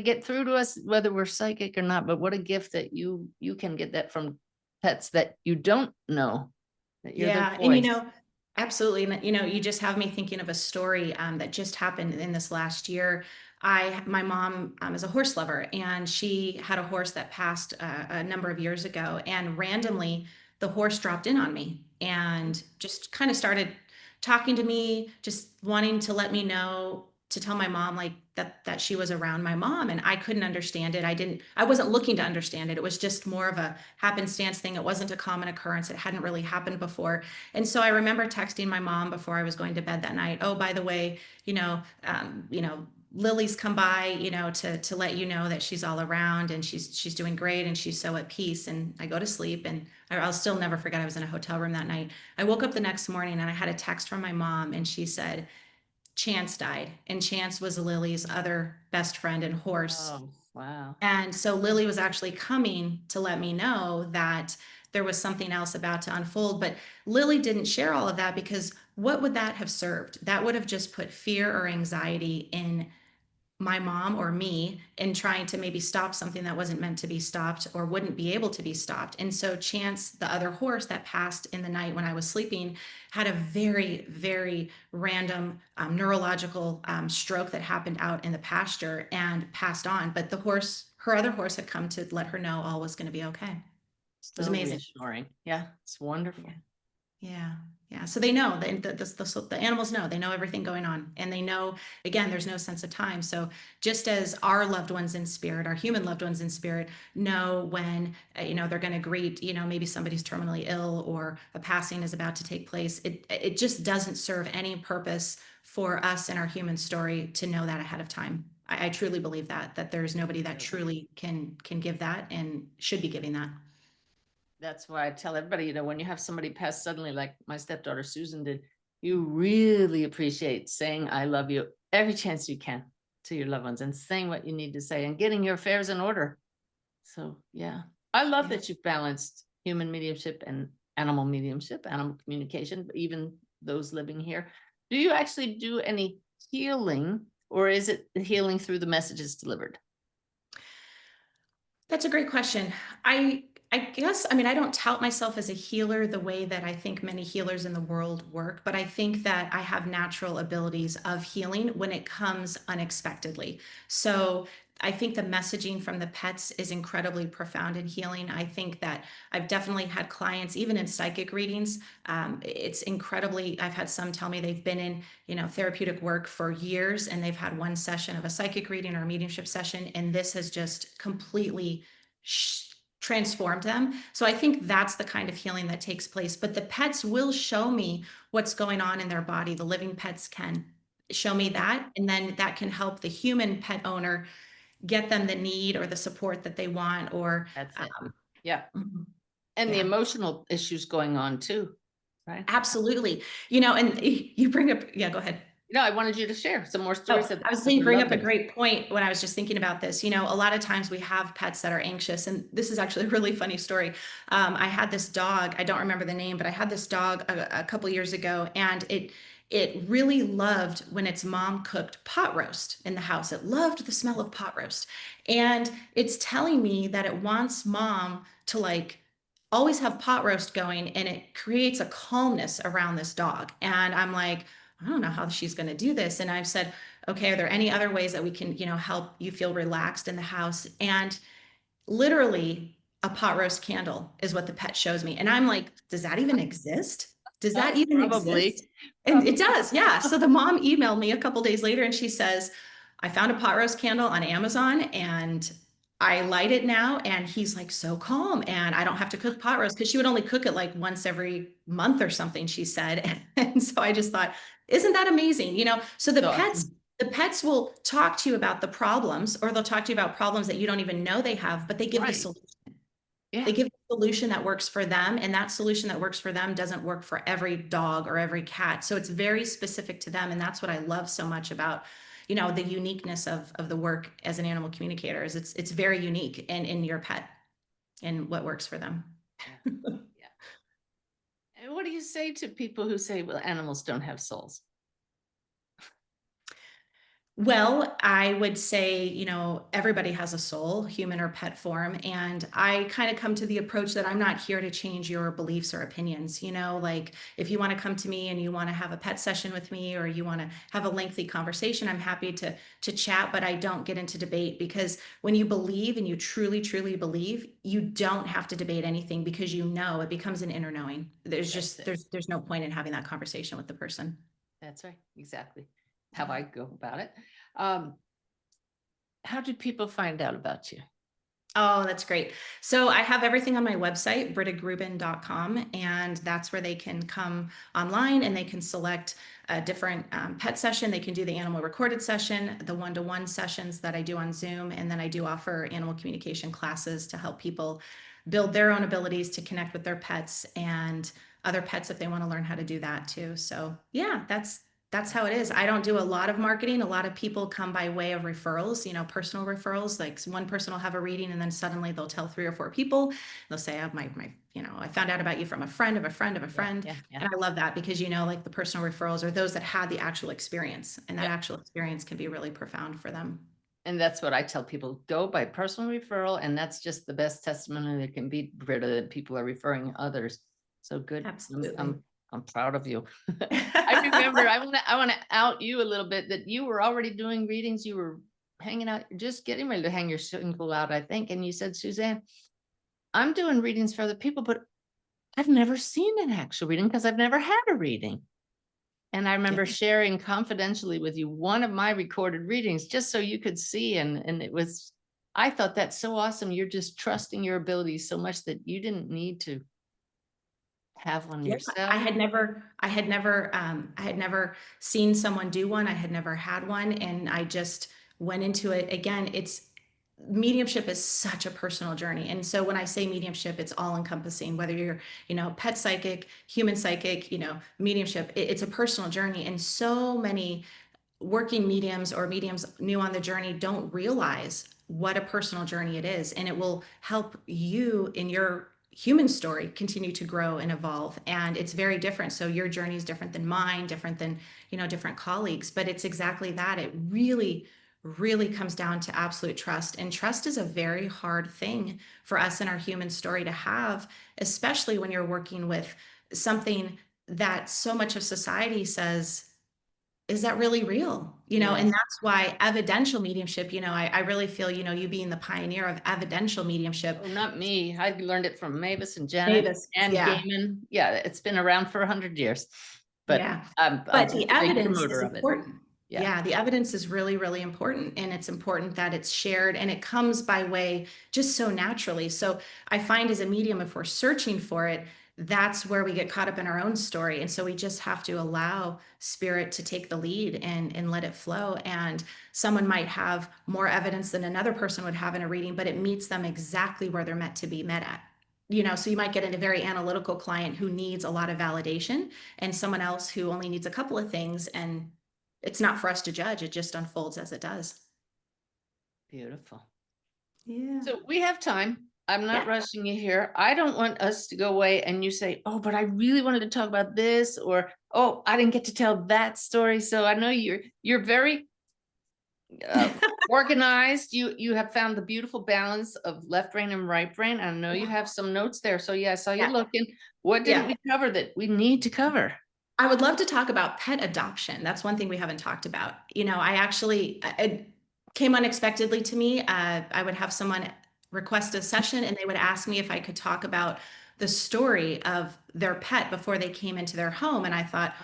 get through to us whether we're psychic or not. But what a gift that you can get that from pets that you don't know, that you're their Yeah, and voice. absolutely. And you just have me thinking of a story that just happened in this last year. My mom is a horse lover, and she had a horse that passed a number of years ago. And randomly, the horse dropped in on me and just kind of started talking to me, just wanting to let me know, to tell my mom like that she was around my mom. And I couldn't understand it. I wasn't looking to understand it. It was just more of a happenstance thing. It wasn't a common occurrence. It hadn't really happened before. And so I remember texting my mom before I was going to bed that night. Oh, by the way, Lily's come by, to let you know that she's all around and she's doing great and she's so at peace. And I go to sleep, and I'll still never forget. I was in a hotel room that night. I woke up the next morning and I had a text from my mom, and she said, Chance died. And Chance was Lily's other best friend and horse. Oh, wow. And so Lily was actually coming to let me know that there was something else about to unfold. But Lily didn't share all of that, because what would that have served? That would have just put fear or anxiety in my mom or me in trying to maybe stop something that wasn't meant to be stopped or wouldn't be able to be stopped. And so Chance, the other horse that passed in the night when I was sleeping, had a very, very random neurological stroke that happened out in the pasture and passed on. But her other horse had come to let her know all was going to be okay. It was So amazing. reassuring. Yeah, it's wonderful. Yeah. Yeah. Yeah. So they know the animals know, they know everything going on, and they know, again, there's no sense of time. So just as our loved ones in spirit, our human loved ones in spirit know when, they're going to greet, maybe somebody's terminally ill or a passing is about to take place. It just doesn't serve any purpose for us in our human story to know that ahead of time. I truly believe that there's nobody that truly can give that and should be giving that. That's why I tell everybody, when you have somebody pass suddenly, like my stepdaughter Susan did, you really appreciate saying I love you every chance you can to your loved ones and saying what you need to say and getting your affairs in order. So yeah, I love Yeah. that you've balanced human mediumship and animal mediumship, animal communication, even those living here. Do you actually do any healing, or is it healing through the messages delivered? That's a great question. I guess, I mean, I don't tout myself as a healer the way that I think many healers in the world work, but I think that I have natural abilities of healing when it comes unexpectedly. So I think the messaging from the pets is incredibly profound in healing. I think that I've definitely had clients, even in psychic readings. It's incredibly, I've had some tell me they've been in, therapeutic work for years, and they've had one session of a psychic reading or a mediumship session, and this has just completely transformed them. So I think that's the kind of healing that takes place. But the pets will show me what's going on in their body. The living pets can show me that. And then that can help the human pet owner get them the need or the support that they want. Or, That's it. Yeah. mhm, And the yeah. emotional issues going on too, right? Absolutely. And you bring up, yeah, go ahead. No, I wanted you to share some more Oh, stories of I was that. saying, I bring love up a this. great point when I was just thinking about this. You know, a lot of times we have pets that are anxious, and this is actually a really funny story. I had this dog. I don't remember the name, but I had this dog a couple years ago, and it really loved when its mom cooked pot roast in the house. It loved the smell of pot roast, and it's telling me that it wants mom to like always have pot roast going, and it creates a calmness around this dog. And I'm like, I don't know how she's going to do this. And I've said, okay, are there any other ways that we can, help you feel relaxed in the house? And literally a pot roast candle is what the pet shows me. And I'm like, does that even exist? Does that even exist? Probably. And it Probably. does, yeah. So the mom emailed me a couple days later and she says, I found a pot roast candle on Amazon and I light it now. And he's like so calm. And I don't have to cook pot roast because she would only cook it like once every month or something, she said. And so I just thought, isn't that amazing? So the So pets awesome. the pets will talk to you about the problems, or they'll talk to you about problems that you don't even know they have, but they give the Right. solution. Yeah. They give a solution that works for them, and that solution that works for them doesn't work for every dog or every cat. So it's very specific to them, and that's what I love so much about, the uniqueness of the work as an animal communicator is it's very unique in your pet and what works for them. Yeah. Yeah. And what do you say to people who say, well, animals don't have souls? Well, I would say, everybody has a soul, human or pet form. And I kind of come to the approach that I'm not here to change your beliefs or opinions. Like if you want to come to me and you want to have a pet session with me or you want to have a lengthy conversation, I'm happy to chat, but I don't get into debate because when you believe and you truly, truly believe, you don't have to debate anything because it becomes an inner knowing. There's That's just it. there's no point in having that conversation with the person. That's right. Exactly. How Yeah. I go about it. Um, how did people find out about you? Oh, that's great. So I have everything on my website, brittagrubin.com, and that's where they can come online and they can select a different pet session. They can do the animal recorded session, the one-to-one sessions that I do on Zoom, and then I do offer animal communication classes to help people build their own abilities to connect with their pets and other pets if they want to learn how to do that too. So yeah, that's how it is. I don't do a lot of marketing. A lot of people come by way of referrals, personal referrals. Like one person will have a reading and then suddenly they'll tell 3 or 4 people. They'll say, oh, I found out about you from a friend of a friend of a Yeah. friend. Yeah. Yeah. And I love that because, like the personal referrals are those that had the actual experience and that Yeah. actual experience can be really profound for them. And that's what I tell people, go by personal referral. And that's just the best testimony that can be, Britta, that people are referring others. So good. Absolutely. I'm proud of you. I remember I want to out you a little bit that you were already doing readings. You were hanging out, just getting ready to hang your shingle out, I think. And you said, Suzanne, I'm doing readings for other people, but I've never seen an actual reading because I've never had a reading. And I Yeah. remember sharing confidentially with you one of my recorded readings just so you could see. And it was, I thought that's so awesome. You're just trusting your abilities so much that you didn't need to have one Yeah, yourself. I had never seen someone do one. I had never had one, and I just went into it. Again, it's mediumship is such a personal journey. And so when I say mediumship, it's all encompassing, whether you're, pet psychic, human psychic, mediumship, it's a personal journey. And so many working mediums or mediums new on the journey don't realize what a personal journey it is, and it will help you in your human story continue to grow and evolve. And it's very different, so your journey is different than mine, different than different colleagues, but it's exactly that. It really comes down to absolute trust, and trust is a very hard thing for us in our human story to have, especially when you're working with something that so much of society says, is that really real? And Yes. that's why evidential mediumship, I really feel, you being the pioneer of evidential mediumship. Oh, not me. I learned it from Mavis and Janet Davis, and yeah, Gaiman. Yeah, it's been around for 100 years, but yeah. I'm But just the a big evidence is promoter of it. important. Yeah. Yeah, the evidence is really, really important. And it's important that it's shared and it comes by way just so naturally. So I find as a medium, if we're searching for it, that's where we get caught up in our own story. And so we just have to allow spirit to take the lead and let it flow. And someone might have more evidence than another person would have in a reading, but it meets them exactly where they're meant to be met at. So you might get a very analytical client who needs a lot of validation and someone else who only needs a couple of things, and it's not for us to judge. It just unfolds as it does. Beautiful. Yeah. So we have time. I'm not Yeah. rushing you here. I don't want us to go away and you say, oh, but I really wanted to talk about this, or, oh, I didn't get to tell that story. So I know you're very organized. You have found the beautiful balance of left brain and right brain. I know you Yeah. have some notes there. So yeah, I saw you Yeah. looking. What didn't Yeah. we cover that we need to cover? I would love to talk about pet adoption. That's one thing we haven't talked about. I actually, it came unexpectedly to me. I would have someone request a session and they would ask me if I could talk about the story of their pet before they came into their home. And I thought,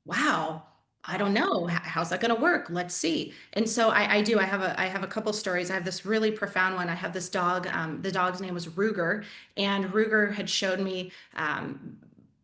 wow, I don't know. How's that going to work? Let's see. And so I do. I have a couple stories. I have this really profound one. I have this dog. The dog's name was Ruger, and Ruger had showed me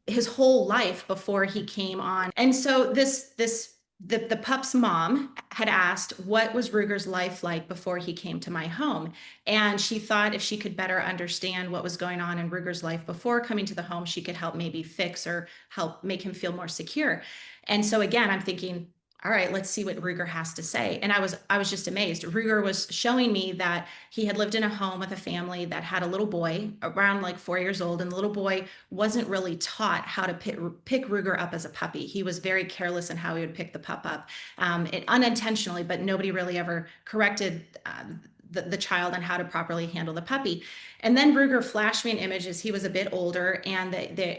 his whole life before he came on. And so the pup's mom had asked what was Ruger's life like before he came to my home. And she thought if she could better understand what was going on in Ruger's life before coming to the home, she could help maybe fix or help make him feel more secure. And so again, I'm thinking, all right, let's see what Ruger has to say. And I was just amazed. Ruger was showing me that he had lived in a home with a family that had a little boy around like 4 years old, and the little boy wasn't really taught how to pick Ruger up as a puppy. He was very careless in how he would pick the pup up, unintentionally, but nobody really ever corrected the child on how to properly handle the puppy. And then Ruger flashed me an image as he was a bit older, and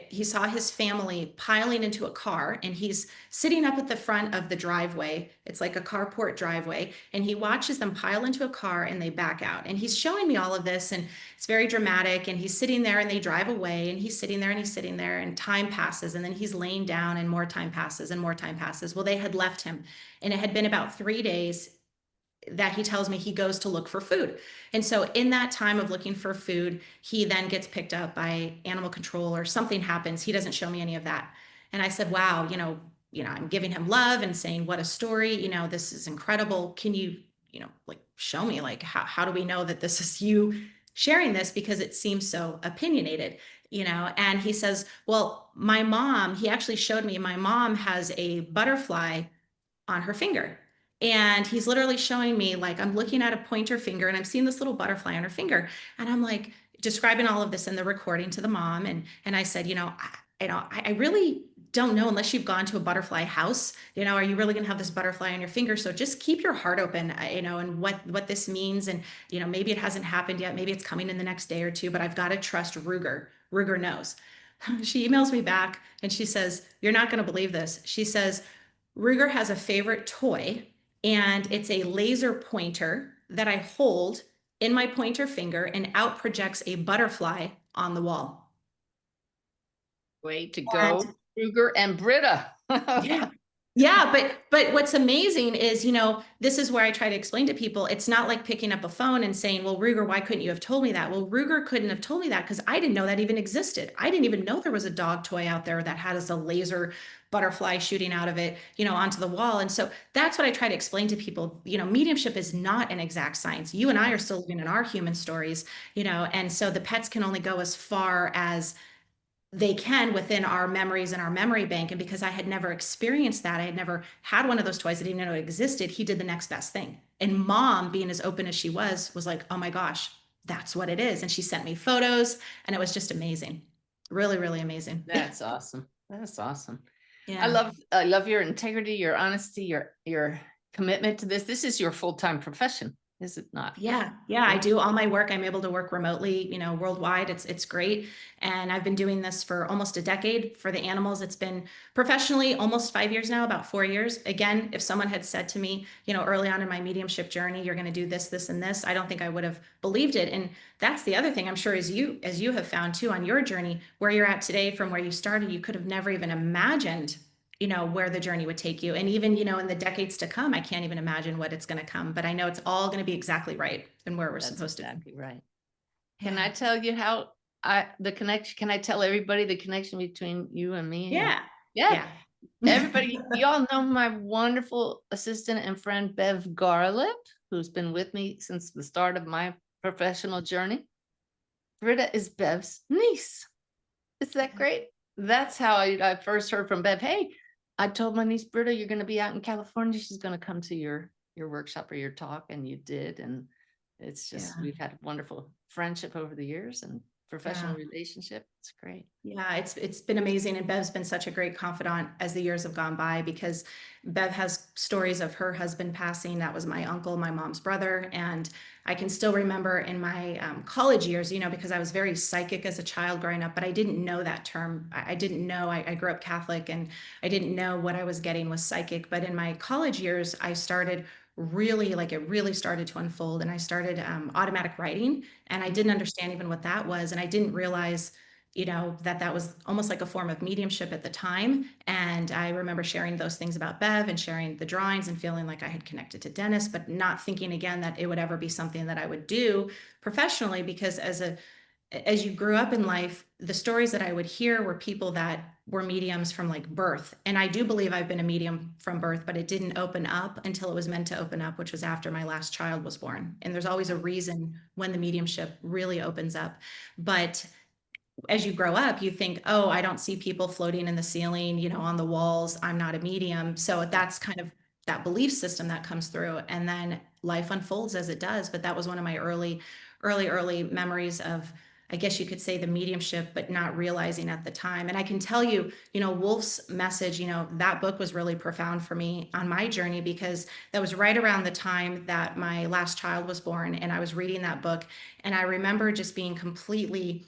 he saw his family piling into a car, and he's sitting up at the front of the driveway. It's like a carport driveway, and he watches them pile into a car and they back out. And he's showing me all of this, and it's very dramatic. And he's sitting there and they drive away, and he's sitting there and he's sitting there, and time passes, and then he's laying down, and more time passes and more time passes. Well, they had left him, and it had been about 3 days that he tells me he goes to look for food. And so in that time of looking for food, he then gets picked up by animal control or something happens. He doesn't show me any of that. And I said, wow, I'm giving him love and saying, what a story, this is incredible. Can you, like show me, like, how do we know that this is you sharing this? Because it seems so opinionated, and he says, well, my mom, he actually showed me my mom has a butterfly on her finger. And he's literally showing me, like, I'm looking at a pointer finger and I'm seeing this little butterfly on her finger. And I'm like describing all of this in the recording to the mom. And I said, I really don't know unless you've gone to a butterfly house, are you really going to have this butterfly on your finger? So just keep your heart open, and what this means. And, maybe it hasn't happened yet. Maybe it's coming in the next day or two, but I've got to trust Ruger. Ruger knows. She emails me back and she says, you're not going to believe this. She says, Ruger has a favorite toy, and it's a laser pointer that I hold in my pointer finger and out projects a butterfly on the wall. Way to And go, Ruger and Britta. yeah. Yeah, but what's amazing is, this is where I try to explain to people, it's not like picking up a phone and saying, well, Ruger, why couldn't you have told me that? Well, Ruger couldn't have told me that because I didn't know that even existed. I didn't even know there was a dog toy out there that had a laser butterfly shooting out of it, onto the wall. And so that's what I try to explain to people. Mediumship is not an exact science. You and I are still living in our human stories, and so the pets can only go as far as they can within our memories and our memory bank. And because I had never experienced that, I had never had one of those toys, I didn't know it existed. He did the next best thing. And mom, being as open as she was like, oh my gosh, that's what it is. And she sent me photos, and it was just amazing. Really, really amazing. That's awesome. That's awesome. Yeah. I love your integrity, your honesty, your commitment to this. This is your full-time profession, is it not? Yeah, yeah, I do all my work. I'm able to work remotely, worldwide. It's great. And I've been doing this for almost a decade. For the animals, it's been professionally almost 5 years now, about 4 years. Again, if someone had said to me, early on in my mediumship journey, you're going to do this, this, and this, I don't think I would have believed it. And that's the other thing I'm sure as you have found too on your journey, where you're at today from where you started, you could have never even imagined where the journey would take you. And even, in the decades to come, I can't even imagine what it's going to come, but I know it's all going to be exactly right and where we're supposed to be. Right. Can I tell you how the connection, can I tell everybody the connection between you and me? Yeah. Yeah. Everybody, y'all know my wonderful assistant and friend, Bev Garlip, who's been with me since the start of my professional journey. Britta is Bev's niece. Is that great? That's how I first heard from Bev. Hey, I told my niece Britta, you're going to be out in California. She's going to come to your workshop or your talk, and you did. And it's just, Yeah. we've had a wonderful friendship over the years and professional Yeah. relationship. It's great. Yeah, it's been amazing, and Bev's been such a great confidant as the years have gone by, because Bev has stories of her husband passing. That was my uncle, my mom's brother, and I can still remember in my college years, because I was very psychic as a child growing up, but I didn't know that term. I didn't know. I grew up Catholic, and I didn't know what I was getting was psychic. But in my college years, I started really, like, it really started to unfold, and I started automatic writing, and I didn't understand even what that was, and I didn't realize that was almost like a form of mediumship at the time. And I remember sharing those things about Bev and sharing the drawings and feeling like I had connected to Dennis, but not thinking again that it would ever be something that I would do professionally, because as you grew up in life, the stories that I would hear were people that were mediums from like birth. And I do believe I've been a medium from birth, but it didn't open up until it was meant to open up, which was after my last child was born. And there's always a reason when the mediumship really opens up. But as you grow up, you think, oh, I don't see people floating in the ceiling, on the walls. I'm not a medium. So Yeah. that's kind of that belief system that comes through. And then life unfolds as it does. But that was one of my early memories of, I guess you could say, the mediumship, but not realizing at the time. And I can tell you, Wolf's message, that book was really profound for me on my journey, because that was right around the time that my last child was born. And I was reading that book. And I remember just being completely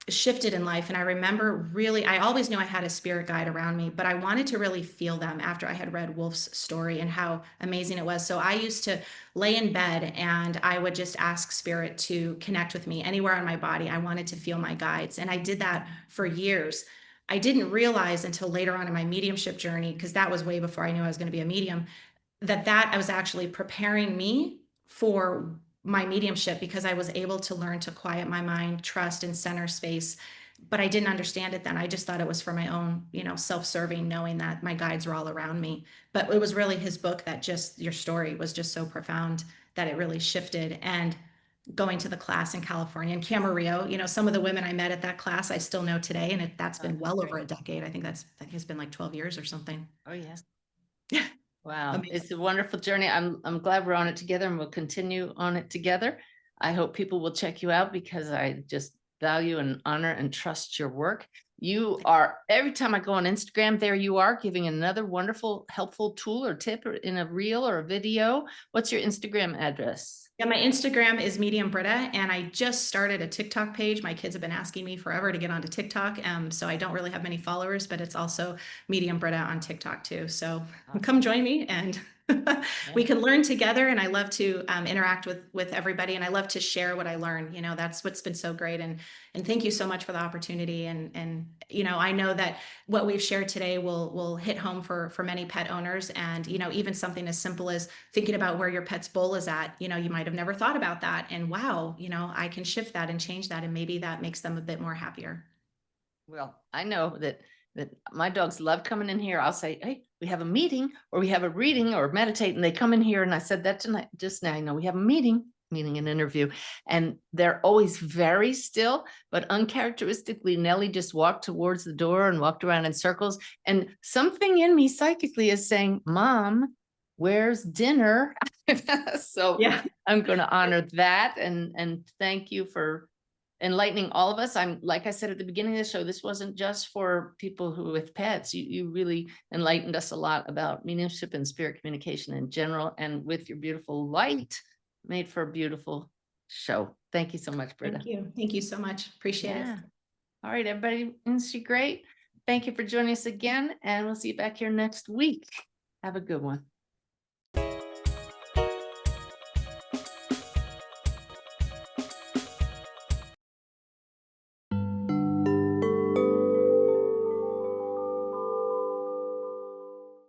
shifted in life. And I remember really, I always knew I had a spirit guide around me, but I wanted to really feel them after I had read Wolf's story and how amazing it was. So I used to lay in bed and I would just ask spirit to connect with me anywhere on my body. I wanted to feel my guides. And I did that for years. I didn't realize until later on in my mediumship journey, because that was way before I knew I was going to be a medium, that I was actually preparing me for my mediumship, because I was able to learn to quiet my mind, trust, and center space. But I didn't understand it then. I just thought it was for my own, self-serving, knowing that my guides were all around me. But it was really his book that just, your story was just so profound that it really shifted. And going to the class in California and Camarillo, some of the women I met at that class I still know today, and that's Oh, been that's well over great. a decade. I think it's been like 12 years or something. Oh, yeah. Wow. Amazing. It's a wonderful journey. I'm glad we're on it together, and we'll continue on it together. I hope people will check you out, because I just value and honor and trust your work. You are, every time I go on Instagram, there you are giving another wonderful, helpful tool or tip in a reel or a video. What's your Instagram address? Yeah, my Instagram is Medium Britta, and I just started a TikTok page. My kids have been asking me forever to get onto TikTok, so I don't really have many followers, but it's also Medium Britta on TikTok too. So come join me, and we can learn together. And I love to interact with everybody, and I love to share what I learn. That's what's been so great. And thank you so much for the opportunity. And I know that what we've shared today will hit home for many pet owners. And even something as simple as thinking about where your pet's bowl is at. You might have never thought about that, and wow, I can shift that and change that, and maybe that makes them a bit more happier. Well, I know that my dogs love coming in here. I'll say, hey, we have a meeting, or we have a reading or meditate, and they come in here. And I said that tonight, just now, we have a meeting an interview, and they're always very still, but uncharacteristically, Nellie just walked towards the door and walked around in circles. And something in me psychically is saying, Mom, where's dinner? So Yeah. I'm going to honor that. And thank you for enlightening all of us. I'm, like I said at the beginning of the show, this wasn't just for people who with pets. You really enlightened us a lot about mediumship and spirit communication in general, and with your beautiful light, made for a beautiful show. Thank you so much, Britta. Thank you. Thank you so much. Appreciate it. All right, everybody. Isn't she great? Thank you for joining us again, and we'll see you back here next week. Have a good one.